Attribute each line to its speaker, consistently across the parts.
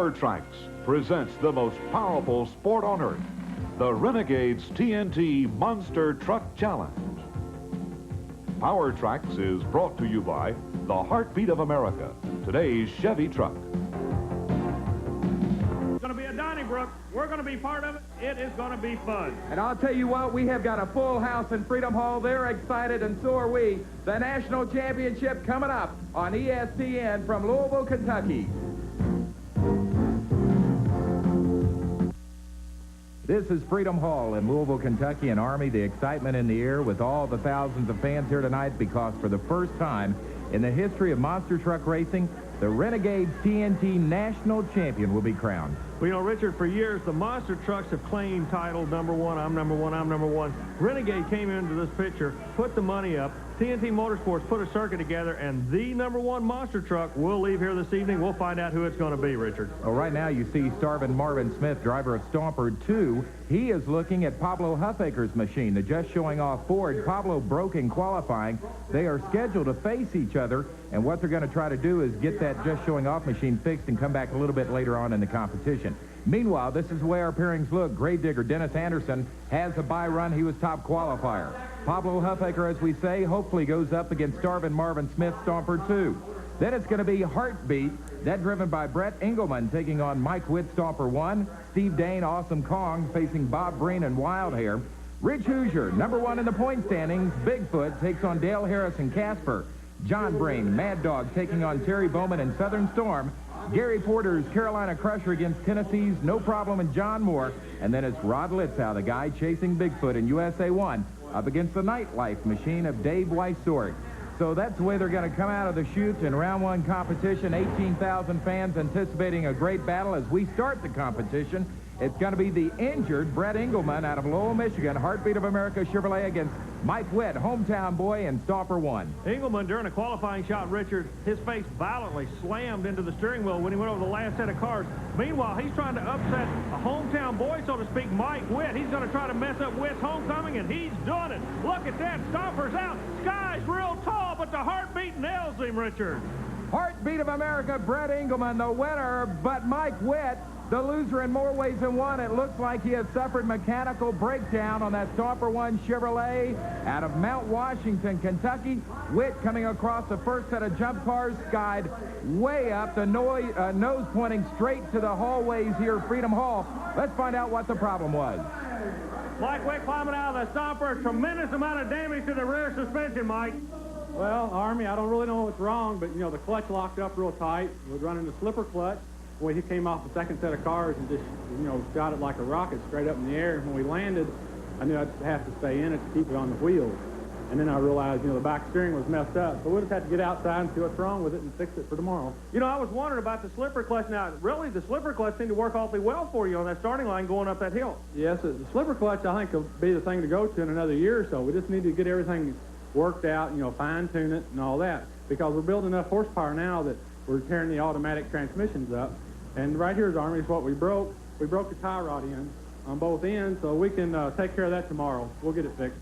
Speaker 1: Power Tracks presents the most powerful sport on earth, the Renegades TNT Monster Truck Challenge. Power Tracks is brought to you by the Heartbeat of America, today's Chevy truck.
Speaker 2: It's going to be a Donnybrook. We're going to be part of it. It is going to be fun.
Speaker 3: And I'll tell you what, we have got a full house in Freedom Hall. They're excited, and so are we. The national championship coming up on ESPN from Louisville, Kentucky. This is Freedom Hall in Louisville, Kentucky, and Army. The excitement in the air with all the thousands of fans here tonight because for the first time in the history of monster truck racing, the Renegades TNT National Champion will be crowned.
Speaker 2: Well, you know, Richard, for years, the monster trucks have claimed title number one, I'm number one, I'm number one. Renegade came into this picture, put the money up. TNT Motorsports put a circuit together, and the number one monster truck will leave here this evening. We'll find out who it's going to be, Richard.
Speaker 3: Well, right now you see starving Marvin Smith, driver of Stomper 2. He is looking at Pablo Huffaker's machine, the Just-Showin off Ford. Pablo broke in qualifying. They are scheduled to face each other, and what they're going to try to do is get that Just-Showin off machine fixed and come back a little bit later on in the competition. Meanwhile, this is the way our pairings look. Gravedigger Dennis Anderson has a bye run. He was top qualifier. Pablo Huffaker, as we say, hopefully goes up against starving Marvin Smith, Stomper 2. Then it's going to be Heartbeat, that driven by Brett Engleman, taking on Mike Whitt, Stomper 1. Steve Dane, Awesome Kong, facing Bob Breen and Wild Hair. Rich Hooser, number 1 in the point standings. Bigfoot takes on Dale Harris and Casper. Jon Breen, Mad Dog, taking on Terry Bowman and Southern Storm. Gary Porter's Carolina Crusher against Tennessee's No Problem and John Moore. And then it's Rod Litzau, the guy chasing Bigfoot in USA 1, up against the Nightlife machine of Dave Wieczorek. So that's the way they're going to come out of the chute in round 1 competition. 18,000 fans anticipating a great battle as we start the competition. It's going to be the injured Brett Engleman out of Lowell, Michigan, Heartbeat of America Chevrolet against Mike Witt, hometown boy, and Stomper 1.
Speaker 2: Engleman, during a qualifying shot, Richard, his face violently slammed into the steering wheel when he went over the last set of cars. Meanwhile, he's trying to upset a hometown boy, so to speak, Mike Witt. He's going to try to mess up Witt's homecoming, and he's doing it. Look at that. Stomper's out. Sky's real tall, but the Heartbeat nails him, Richard.
Speaker 3: Heartbeat of America, Brett Engleman, the winner, but Mike Witt, the loser in more ways than one. It looks like he has suffered mechanical breakdown on that Stomper 1 Chevrolet out of Mount Washington, Kentucky. Witt coming across the first set of jump cars, skied way up, the nose pointing straight to the hallways here at Freedom Hall. Let's find out what the problem was.
Speaker 2: Mike Witt climbing out of the Stomper, a tremendous amount of damage to the rear suspension, Mike.
Speaker 4: Well, Army, I don't really know what's wrong, but, you know, the clutch locked up real tight. We're running the slipper clutch. Well, he came off the second set of cars and just, you know, shot it like a rocket straight up in the air. When we landed, I knew I'd have to stay in it to keep it on the wheels. And then I realized, you know, the back steering was messed up. So we'll just have to get outside and see what's wrong with it and fix it for tomorrow.
Speaker 2: You know, I was wondering about the slipper clutch. Now, really, the slipper clutch seemed to work awfully well for you on that starting line going up that hill.
Speaker 4: Yes, the slipper clutch, I think, will be the thing to go to in another year or so. We just need to get everything worked out, you know, fine-tune it and all that. Because we're building enough horsepower now that we're tearing the automatic transmissions up. And right here's, Army, is what we broke. We broke the tie rod in on both ends, so we can take care of that tomorrow. We'll get it fixed.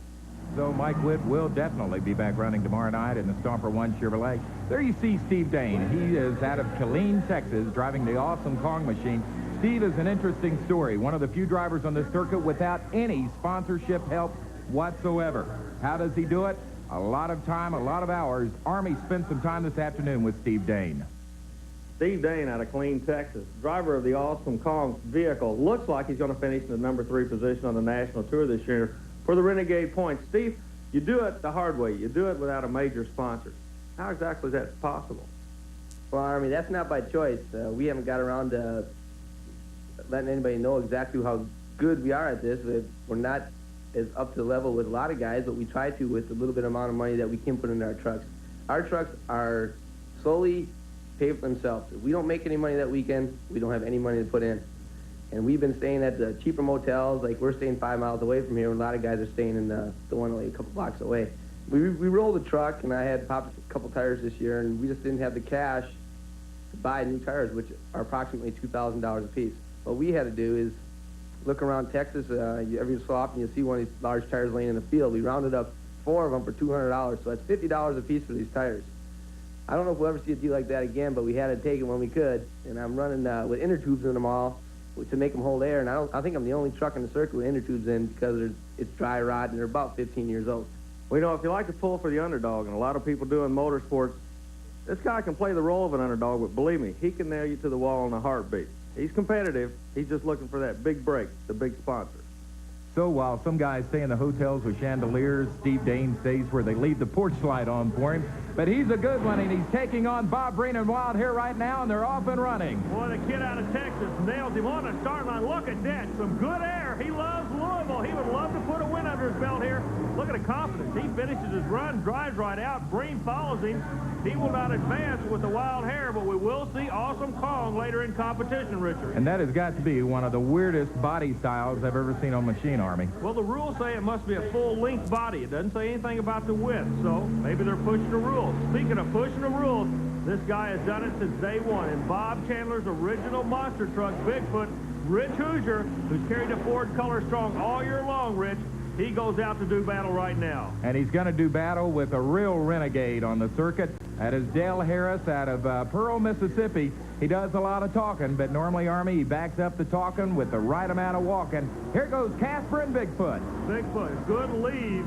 Speaker 3: So Mike Witt will definitely be back running tomorrow night in the Stomper 1 Chevrolet. There you see Steve Dane. He is out of Killeen, Texas, driving the Awesome Kong machine. Steve is an interesting story. One of the few drivers on this circuit without any sponsorship help whatsoever. How does he do it? A lot of time, a lot of hours. Army spent some time this afternoon with Steve Dane.
Speaker 5: Steve Dane out of Killeen, Texas, driver of the Awesome Kong vehicle. Looks like he's going to finish in the number 3 position on the national tour this year for the Renegade points. Steve, you do it the hard way. You do it without a major sponsor. How exactly is that possible?
Speaker 6: Well, Army, that's not by choice. We haven't got around to letting anybody know exactly how good we are at this. We're not as up to the level with a lot of guys, but we try to with a little bit amount of money that we can put into our trucks. Our trucks are solely pay for themselves. If we don't make any money that weekend, we don't have any money to put in. And we've been staying at the cheaper motels, like we're staying 5 miles away from here, and a lot of guys are staying in the one only a couple blocks away. We rolled the truck, and I had popped a couple tires this year, and we just didn't have the cash to buy new tires, which are approximately $2,000 a piece. What we had to do is look around Texas. Every so often you'll see one of these large tires laying in the field. We rounded up 4 of them for $200, so that's $50 a piece for these tires. I don't know if we'll ever see a deal like that again, but we had to take it when we could. And I'm running with inner tubes in them all to make them hold air. And I think I'm the only truck in the circuit with inner tubes in because it's dry rot and they're about 15 years old.
Speaker 5: Well, you know, if you like to pull for the underdog, and a lot of people do in motorsports, this guy can play the role of an underdog, but believe me, he can nail you to the wall in a heartbeat. He's competitive. He's just looking for that big break, the big sponsor.
Speaker 3: So while some guys stay in the hotels with chandeliers, Steve Dane stays where they leave the porch light on for him. But he's a good one, and he's taking on Bob Breen and Wild here right now, and they're off and running.
Speaker 2: Boy, the kid out of Texas nails him on the start line. Look at that. Some good air. He loves Louisville. He would love to put a win under his belt here. Look at the confidence. He finishes his run, drives right out. Breen follows him. He will not advance with the wild hair, but we will see Awesome Kong later in competition, Richard.
Speaker 3: And that has got to be one of the weirdest body styles I've ever seen on Machine Army.
Speaker 2: Well, the rules say it must be a full-length body. It doesn't say anything about the width, so maybe they're pushing the rules. Speaking of pushing the rules, this guy has done it since day one. In Bob Chandler's original monster truck, Bigfoot, Rich Hooser, who's carried a Ford Color Strong all year long, Rich, he goes out to do battle right now.
Speaker 3: And he's going to do battle with a real renegade on the circuit. That is Dale Harris out of Pearl, Mississippi. He does a lot of talking, but normally, Army, he backs up the talking with the right amount of walking. Here goes Casper and Bigfoot.
Speaker 2: Bigfoot, good lead.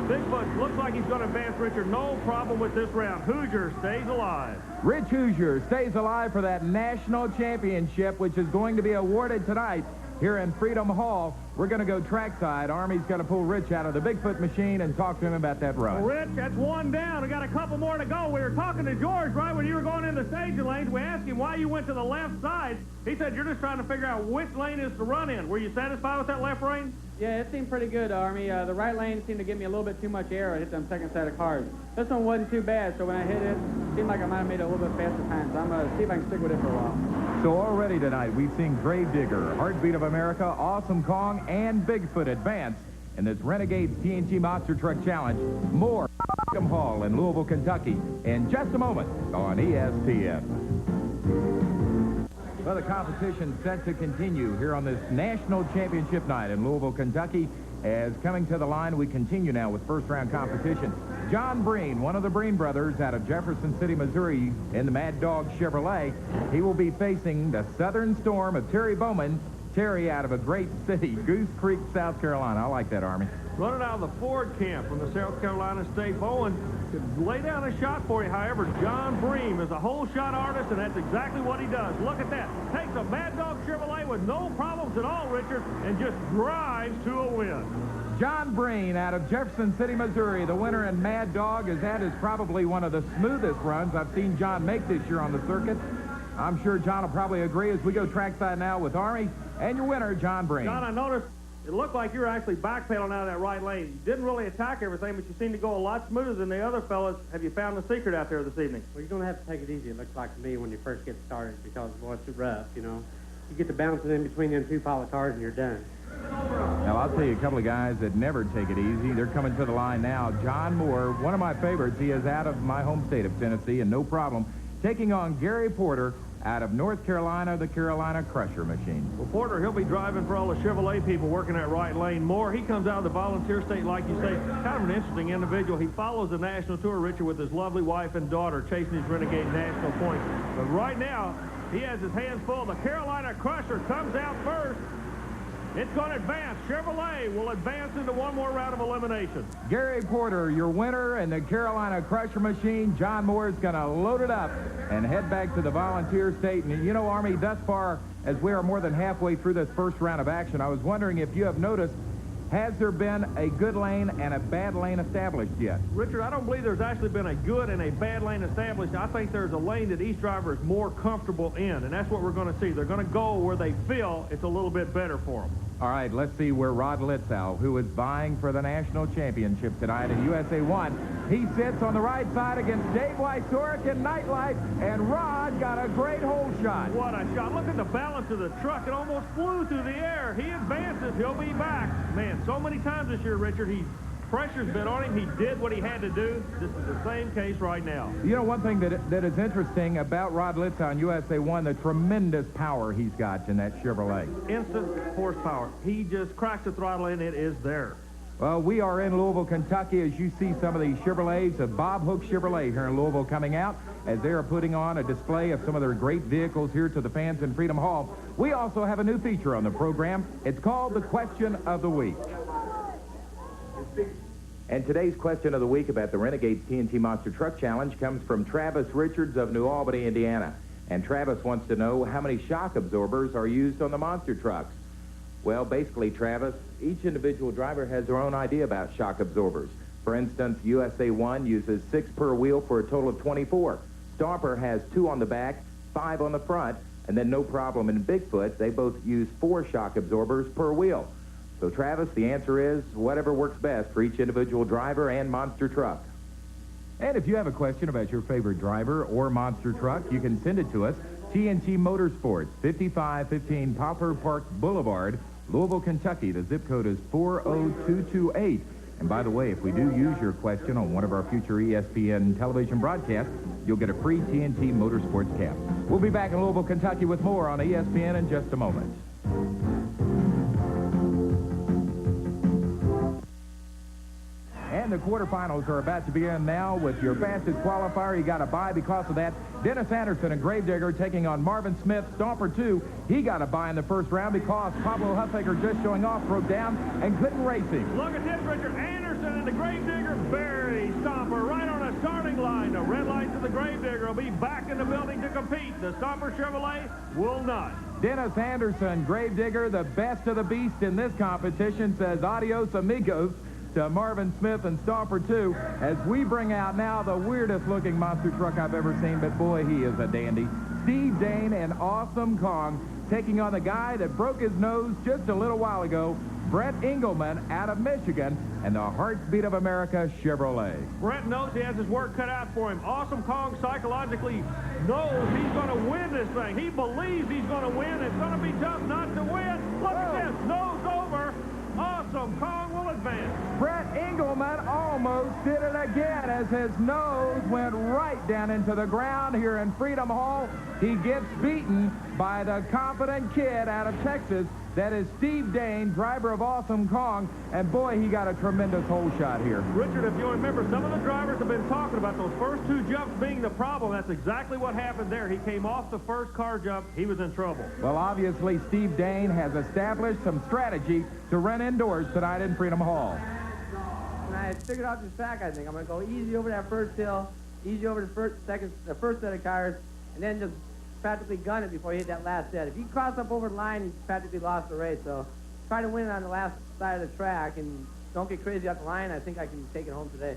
Speaker 2: Bigfoot looks like he's going to advance, Richard. No problem with this round. Hooser stays alive.
Speaker 3: Rich Hooser stays alive for that national championship, which is going to be awarded tonight here in Freedom Hall. We're going to go trackside. Army's going to pull Rich out of the Bigfoot machine and talk to him about that run.
Speaker 2: Well, Rich, that's one down. We got a couple more to go. We were talking to George right when you were going in the staging lanes. We asked him why you went to the left side. He said you're just trying to figure out which lane is to run in. Were you satisfied with that left lane?
Speaker 4: Yeah, it seemed pretty good, Army. The right lane seemed to give me a little bit too much air. I hit them second set of cars. This one wasn't too bad, so when I hit it, it seemed like I might have made it a little bit faster time. So I'm going to see if I can stick with it for a while.
Speaker 3: So already tonight, we've seen Gravedigger, Heartbeat of America, Awesome Kong, and Bigfoot advance in this Renegades TNT Monster Truck Challenge. More Freedom Hall in Louisville, Kentucky in just a moment on ESPN. Well, the competition set to continue here on this national championship night in Louisville, Kentucky. As coming to the line, we continue now with first-round competition. Jon Breen, one of the Breen brothers out of Jefferson City, Missouri, in the Mad Dog Chevrolet. He will be facing the Southern Storm of Terry Bowman. Terry out of a great city, Goose Creek, South Carolina. I like that, Army.
Speaker 2: Running out of the Ford camp from the South Carolina State. Bowman could lay down a shot for you. However, Jon Breen is a whole shot artist, and that's exactly what he does. Look at that. Takes a Mad Dog Chevrolet with no problems at all, Richard, and just drives to a win.
Speaker 3: Jon Breen out of Jefferson City, Missouri. The winner in Mad Dog, as that is probably one of the smoothest runs I've seen Jon make this year on the circuit. I'm sure Jon will probably agree as we go trackside now with Army and your winner, Jon Breen.
Speaker 2: Jon, I noticed it looked like you were actually backpedaling out of that right lane. You didn't really attack everything, but you seemed to go a lot smoother than the other fellas. Have you found the secret out there this evening?
Speaker 7: Well, you're going to have to take it easy, it looks like to me, when you first get started, because, boy, it's too rough, you know. You get to bouncing in between them two pile of cars and you're done.
Speaker 3: Now, I'll tell you a couple of guys that never take it easy. They're coming to the line now. John Moore, one of my favorites. He is out of my home state of Tennessee, and no problem, taking on Gary Porter out of North Carolina, the Carolina Crusher Machine.
Speaker 2: Well, Porter, he'll be driving for all the Chevrolet people working that right lane. Moore, he comes out of the volunteer state, like you say, kind of an interesting individual. He follows the national tour, Richard, with his lovely wife and daughter, chasing his Renegade national points. But right now, he has his hands full. The Carolina Crusher comes out first. It's going to advance. Chevrolet will advance into one more round of elimination.
Speaker 3: Gary Porter, your winner in the Carolina Crusher Machine. John Moore is going to load it up and head back to the volunteer state. And you know, Army, thus far, as we are more than halfway through this first round of action, I was wondering if you have noticed, has there been a good lane and a bad lane established yet?
Speaker 2: Richard, I don't believe there's actually been a good and a bad lane established. I think there's a lane that each driver is more comfortable in, and that's what we're going to see. They're going to go where they feel it's a little bit better for them.
Speaker 3: All right, let's see where Rod Litzau, who is vying for the national championship tonight in USA 1, he sits on the right side against Dave Wieczorek in Nightlight, and Rod got a great hole shot.
Speaker 2: What a shot. Look at the balance of the truck. It almost flew through the air. He advances. He'll be back. Man, so many times this year, Richard, pressure's been on him. He did what he had to do. This is the same case right now.
Speaker 3: You know, one thing that is interesting about Rod Litzau in USA 1, the tremendous power he's got in that Chevrolet.
Speaker 2: Instant horsepower. He just cracks the throttle and it is there.
Speaker 3: Well, we are in Louisville, Kentucky, as you see some of the Chevrolets of Bob Hook Chevrolet here in Louisville coming out as they are putting on a display of some of their great vehicles here to the fans in Freedom Hall. We also have a new feature on the program. It's called the Question of the Week. And today's question of the week about the Renegades TNT Monster Truck Challenge comes from Travis Richards of New Albany, Indiana. And Travis wants to know how many shock absorbers are used on the monster trucks. Well, basically, Travis, each individual driver has their own idea about shock absorbers. For instance, USA 1 uses 6 per wheel for a total of 24. Stomper has 2 on the back, 5 on the front, and then no problem in Bigfoot, they both use 4 shock absorbers per wheel. So, Travis, the answer is whatever works best for each individual driver and monster truck. And if you have a question about your favorite driver or monster truck, you can send it to us. TNT Motorsports, 5515 Poplar Park Boulevard, Louisville, Kentucky. The zip code is 40228. And by the way, if we do use your question on one of our future ESPN television broadcasts, you'll get a free TNT Motorsports cap. We'll be back in Louisville, Kentucky with more on ESPN in just a moment. And the quarterfinals are about to begin now with your fastest qualifier. He got a bye because of that. Dennis Anderson and Gravedigger taking on Marvin Smith. Stomper 2, he got a bye in the first round because Pablo Huffaker just showing off, broke down and couldn't race him.
Speaker 2: Look at this, Richard. Anderson and the Gravedigger bury Stomper right on a starting line. The red lights of the Gravedigger will be back in the building to compete. The Stomper Chevrolet will not.
Speaker 3: Dennis Anderson, Gravedigger, the best of the beast in this competition, says adios amigos to Marvin Smith and Stomper 2 as we bring out now the weirdest looking monster truck I've ever seen, but boy, he is a dandy. Steve Dane and Awesome Kong taking on the guy that broke his nose just a little while ago, Brett Engleman out of Michigan, and the Heartbeat of America Chevrolet.
Speaker 2: Brett knows he has his work cut out for him. Awesome Kong psychologically knows he's going to win this thing. He believes he's going to win. It's going to be tough not to win. Look at this. Nose over. Awesome Kong will advance.
Speaker 3: Brett Engleman almost did it again as his nose went right down into the ground here in Freedom Hall. He gets beaten by the confident kid out of Texas. That is Steve Dane, driver of Awesome Kong, and boy, he got a tremendous hole shot here.
Speaker 2: Richard, if you remember, some of the drivers have been talking about those first 2 jumps being the problem. That's exactly what happened there. He came off the first car jump. He was in trouble.
Speaker 3: Well, obviously, Steve Dane has established some strategy to run indoors tonight in Freedom Hall.
Speaker 6: And I figured out the track, I think. I'm going to go easy over that first hill, easy over the first set of cars, and then just practically gun it before you hit that last set. If you cross up over the line, you practically lost the race. So try to win it on the last side of the track and don't get crazy up the line. I think I can take it home today.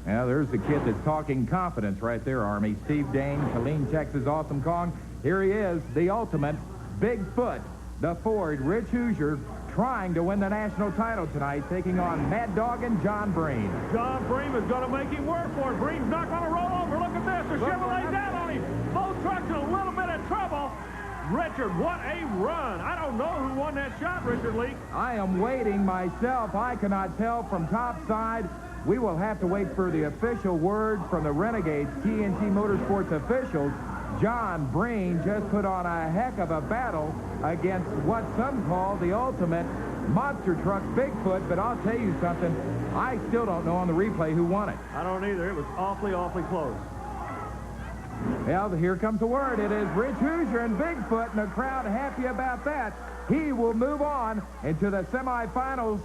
Speaker 3: Now, there's the kid that's talking confidence right there, Army. Steve Dane, Killeen, Texas, Awesome Kong. Here he is, the ultimate Bigfoot, the Ford, Rich Hooser, trying to win the national title tonight, taking on Mad Dog and Jon Breen.
Speaker 2: Jon Breen is going to make him work for it. Breen's not going to roll over. Look at this. The Chevrolet down on him. Both trucks in a little bit of trouble. Richard, what a run. I don't know who won that shot, Richard Leake.
Speaker 3: I am waiting myself. I cannot tell from top side. We will have to wait for the official word from the Renegades TNT Motorsports officials. Jon Breen just put on a heck of a battle against what some call the ultimate monster truck Bigfoot, but I'll tell you something, I still don't know on the replay who won it.
Speaker 2: I don't either. It was awfully, awfully close.
Speaker 3: Well, here comes the word. It is Rich Hooser and Bigfoot, and the crowd happy about that. He will move on into the semifinals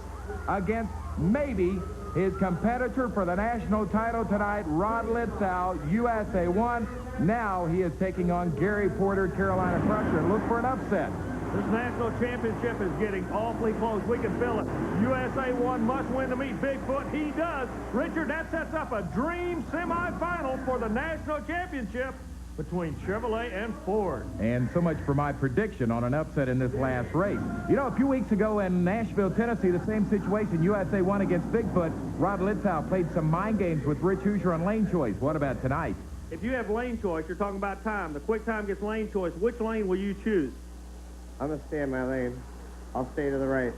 Speaker 3: against maybe his competitor for the national title tonight, Rod Litzau, USA 1. Now he is taking on Gary Porter, Carolina Crusher, and look for an upset.
Speaker 2: This national championship is getting awfully close. We can feel it. USA 1 must win to meet Bigfoot. He does. Richard, that sets up a dream semifinal for the national championship between Chevrolet and Ford.
Speaker 3: And so much for my prediction on an upset in this last race. You know, a few weeks ago in Nashville, Tennessee, the same situation, USA 1 against Bigfoot. Rod Litzau played some mind games with Rich Hooser on lane choice. What about tonight?
Speaker 2: If you have lane choice, you're talking about time. The quick time gets lane choice. Which lane will you choose?
Speaker 5: I'm going to stay in my lane. I'll stay to the right.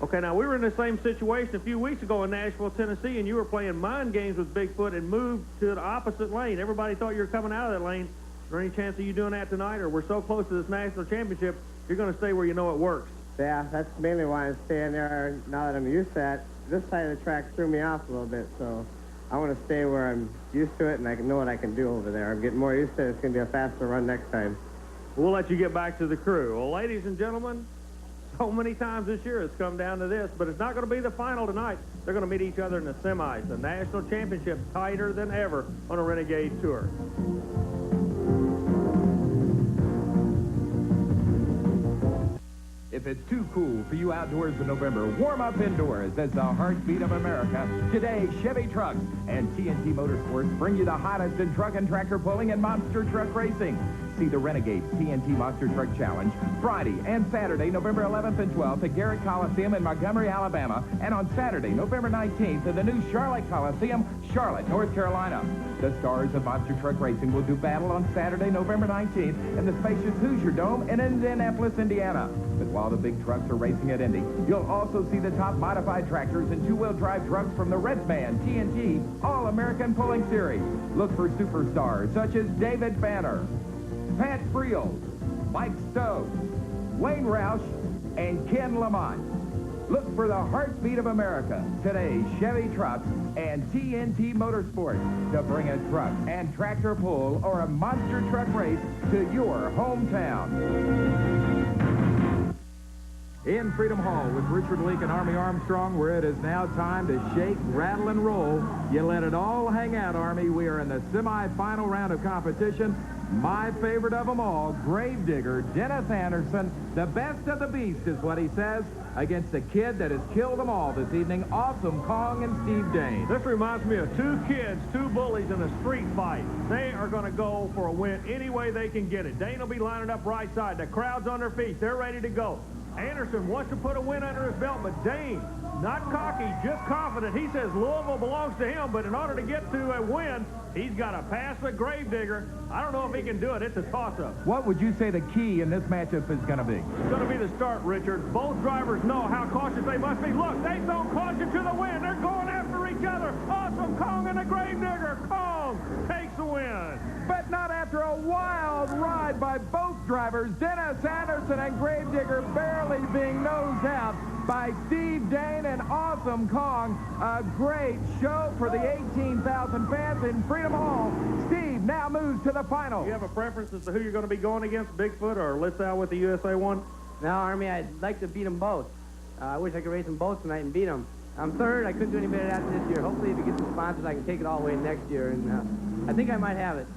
Speaker 2: Okay, now we were in the same situation a few weeks ago in Nashville, Tennessee, and you were playing mind games with Bigfoot and moved to the opposite lane. Everybody thought you were coming out of that lane. Is there any chance of you doing that tonight, or we're so close to this national championship, you're going to stay where you know it works?
Speaker 5: Yeah, that's mainly why I'm staying there now that I'm used to that.
Speaker 7: this side of the track threw me off a little bit, so I want to stay where I'm used to it and I know what I can do over there. I'm getting more used to it. It's going to be a faster run next time.
Speaker 5: We'll let you get back to the crew. Well, ladies and gentlemen, so many times this year it's come down to this, but it's not going to be the final tonight. They're going to meet each other in the semis. The national championship tighter than ever on a Renegade Tour.
Speaker 3: If it's too cool for you outdoors in November, warm up indoors as the heartbeat of America. Today, Chevy Trucks and TNT Motorsports bring you the hottest in truck and tractor pulling and monster truck racing. See the Renegades TNT Monster Truck Challenge Friday and Saturday, November 11th and 12th at Garrett Coliseum in Montgomery, Alabama, and on Saturday, November 19th at the new Charlotte Coliseum, Charlotte, North Carolina. The stars of monster truck racing will do battle on Saturday, November 19th in the spacious Hooser Dome in Indianapolis, Indiana. But while the big trucks are racing at Indy, you'll also see the top modified tractors and two-wheel drive trucks from the Redsman TNT All-American Pulling Series. Look for superstars such as David Banner, Pat Friel, Mike Stowe, Wayne Roush, and Ken Lamont. Look for the heartbeat of America. Today, Chevy Trucks and TNT Motorsports to bring a truck and tractor pull or a monster truck race to your hometown. In Freedom Hall with Richard Leake and Army Armstrong, where it is now time to shake, rattle, and roll. You let it all hang out, Army. We are in the semi-final round of competition. My favorite of them all, Gravedigger Dennis Anderson, the best of the beast is what he says, against the kid that has killed them all this evening, Awesome Kong and Steve Dane.
Speaker 2: This reminds me of two kids, two bullies in a street fight. They are going to go for a win any way they can get it. Dane will be lining up right side. The crowd's on their feet. They're ready to go. Anderson wants to put a win under his belt, but Dane, not cocky, just confident. He says Louisville belongs to him, but in order to get to a win, he's got to pass the Gravedigger. I don't know if he can do it. It's a toss-up.
Speaker 3: What would you say the key in this matchup is going to be?
Speaker 2: It's going to be the start, Richard. Both drivers know how cautious they must be. Look, they throw caution to the wind. They're going after each other. Awesome Kong and the Gravedigger. Kong takes the win.
Speaker 3: But not after a wild ride by both drivers, Dennis Anderson and Gravedigger barely being nosed out by Steve Dane and Awesome Kong. A great show for the 18,000 fans in Freedom Hall. Steve now moves to the final.
Speaker 5: Do you have a preference as to who you're going to be going against, Bigfoot or Litzau with the USA 1?
Speaker 7: No, Army, I'd like to beat them both. I wish I could race them both tonight and beat them. I'm third. I couldn't do any better than that this year. Hopefully, if we get some sponsors, I can take it all the way next year. And I think I might have it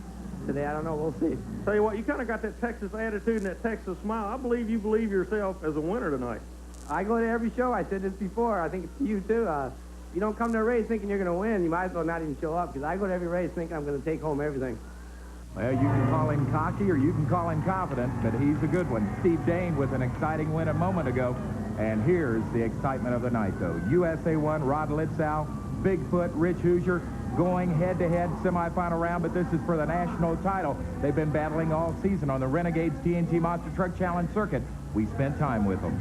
Speaker 7: today. I don't know. We'll see.
Speaker 5: Tell you what, you kind of got that Texas attitude and that Texas smile. I believe you believe yourself as a winner tonight.
Speaker 7: I go to every show. I said this before. I think it's to you, too. You don't come to a race thinking you're going to win. You might as well not even show up, because I go to every race thinking I'm going to take home everything.
Speaker 3: Well, you can call him cocky or you can call him confident, but he's a good one. Steve Dane with an exciting win a moment ago. And here's the excitement of the night, though. USA 1, Rod Litzau, Bigfoot, Rich Hooser, going head-to-head semifinal round, but this is for the national title. They've been battling all season on the Renegades TNT Monster Truck Challenge circuit. We spent time with them.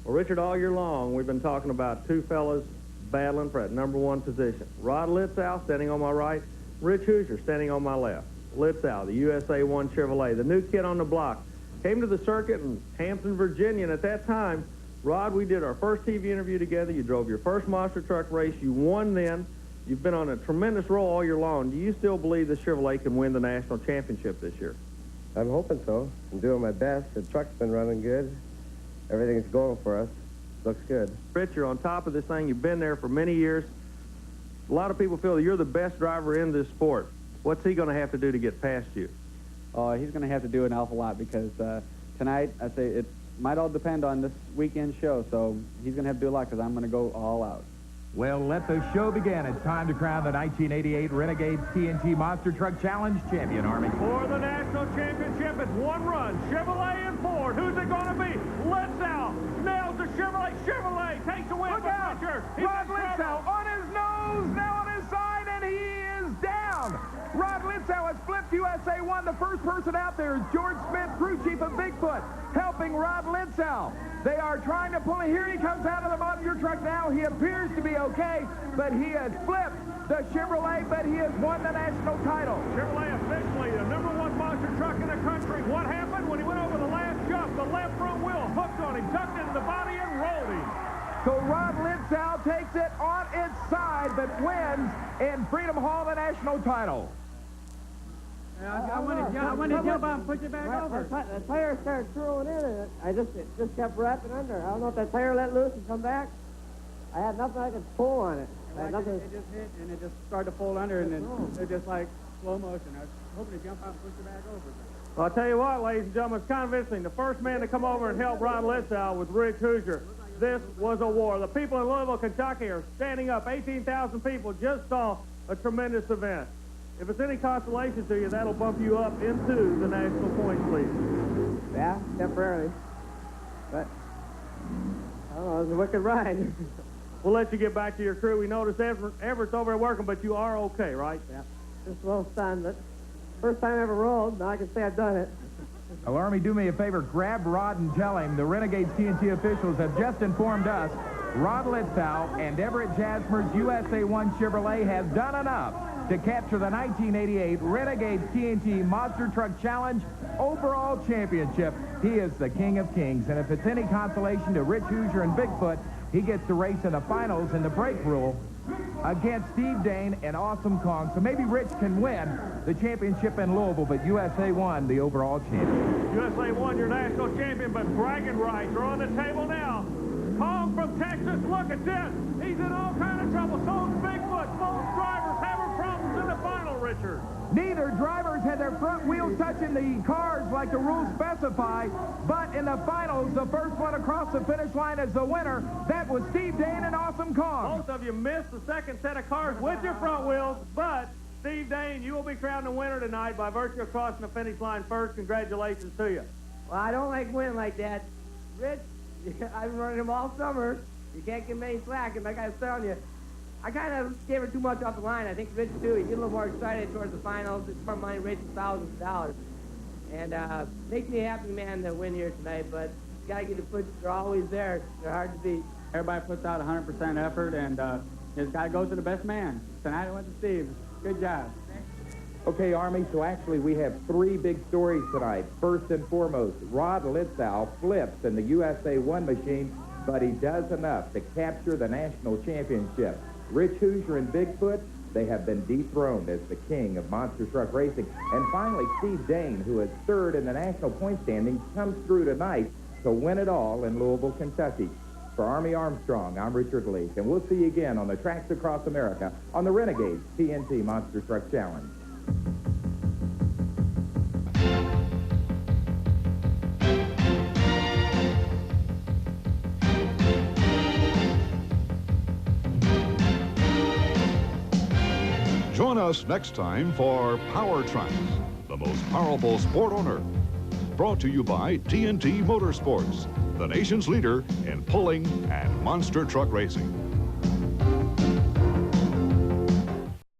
Speaker 5: Well, Richard, all year long, we've been talking about two fellas battling for that #1 position. Rod Litzau standing on my right, Rich Hooser standing on my left. Litzau, the USA 1 Chevrolet, the new kid on the block, came to the circuit in Hampton, Virginia, and at that time, Rod, we did our first TV interview together. You drove your first monster truck race. You won then. You've been on a tremendous roll all year long. Do you still believe the Chevrolet can win the national championship this year?
Speaker 8: I'm hoping so. I'm doing my best. The truck's been running good. Everything's going for us. Looks good.
Speaker 5: Rich, you're on top of this thing. You've been there for many years. A lot of people feel that you're the best driver in this sport. What's he going to have to do to get past you?
Speaker 9: He's going to have to do an awful lot, because tonight, I say it might all depend on this weekend show, so he's going to have to do a lot, because I'm going to go all out.
Speaker 3: Well, let the show begin. It's time to crown the 1988 Renegades TNT Monster Truck Challenge champion, Army.
Speaker 2: For the national championship, it's one run. Chevrolet and Ford. Who's it going to be? Litzau nails the Chevrolet. Chevrolet takes the win.
Speaker 3: Look out! Rod Litzau on his nose, now on his side, and he is down. Rod Litzau has flipped USA 1. The first person out there is George Smith, crew chief of Bigfoot, helping Rod Litzau. They are trying to pull it. Here he comes out of the monster truck now. He appears to be okay, but he has flipped the Chevrolet, but he has won the national title.
Speaker 2: Chevrolet officially the #1 monster truck in the country. What happened when he went over the last jump? The left front wheel hooked on him, ducked into the body, and rolled him.
Speaker 3: So Rod Litzau takes it on its side, but wins in Freedom Hall the national title.
Speaker 7: I want to jump out and push it back over.
Speaker 10: The tire started twirling in, and it just kept wrapping under. I don't know if that tire let loose and come back. I had nothing I could pull on it. I had nothing.
Speaker 9: It just hit, and it just started to fold under, and then it just like slow motion. I was hoping to jump out and push it back over.
Speaker 5: Well, I'll tell you what, ladies and gentlemen, it's convincing. The first man to come over and help Rod Litzau was Rich Hooser. This was a war. The people in Louisville, Kentucky are standing up. 18,000 people just saw a tremendous event. If it's any consolation to you, that'll bump you up into the national points lead.
Speaker 10: Yeah, temporarily. But, I don't know, it was a wicked ride.
Speaker 5: We'll let you get back to your crew. We noticed Everett's over there working, but you are okay, right?
Speaker 10: Yeah. Just a little stunned, but first time I ever rolled, now I can say I've done it.
Speaker 3: Well, Army, do me a favor. Grab Rod and tell him the Renegades TNT officials have just informed us Rod Litzau and Everett Jasmer's USA 1 Chevrolet have done enough to capture the 1988 Renegades TNT Monster Truck Challenge overall championship. He is the king of kings, and if it's any consolation to Rich Hooser and Bigfoot, he gets to race in the finals in the break rule against Steve Dane and Awesome Kong. So maybe Rich can win the championship in Louisville, but USA 1 the overall champion.
Speaker 2: USA 1 your national champion, but bragging rights are on the table now. Kong from Texas, look at this. He's in all kind of trouble. So's Bigfoot. Both drivers having problems in the final, Richard.
Speaker 3: Neither drivers had their front wheels touching the cars like the rules specify, but in the finals, the first one across the finish line as the winner, that was Steve Dane and Awesome Kong.
Speaker 5: Both of you missed the second set of cars with your front wheels, but Steve Dane, you will be crowned the winner tonight by virtue of crossing the finish line first. Congratulations to you.
Speaker 7: Well, I don't like winning like that. Rich, I've been running him all summer. You can't give me any slack. And like I was telling you, I kind of gave her too much off the line. I think Rich, too, he get a little more excited towards the finals. It's more money, racing thousands of dollars. And makes me a happy man to win here tonight, but you got to get the push. They're always there. They're hard to beat.
Speaker 9: Everybody puts out 100% effort, and it's got to go to the best man. Tonight I went to Steve. Good job.
Speaker 3: Okay, Army, so actually we have three big stories tonight. First and foremost, Rod Litzau flips in the USA 1 machine, but he does enough to capture the national championship. Rich Hooser and Bigfoot, they have been dethroned as the king of monster truck racing. And finally, Steve Dane, who is third in the national point standings, comes through tonight to win it all in Louisville, Kentucky. For Army Armstrong, I'm Richard Leake, and we'll see you again on the tracks across America on the Renegades TNT Monster Truck Challenge.
Speaker 1: Join us next time for Power Tracks, the most powerful sport on earth. Brought to you by TNT Motorsports, the nation's leader in pulling and monster truck racing.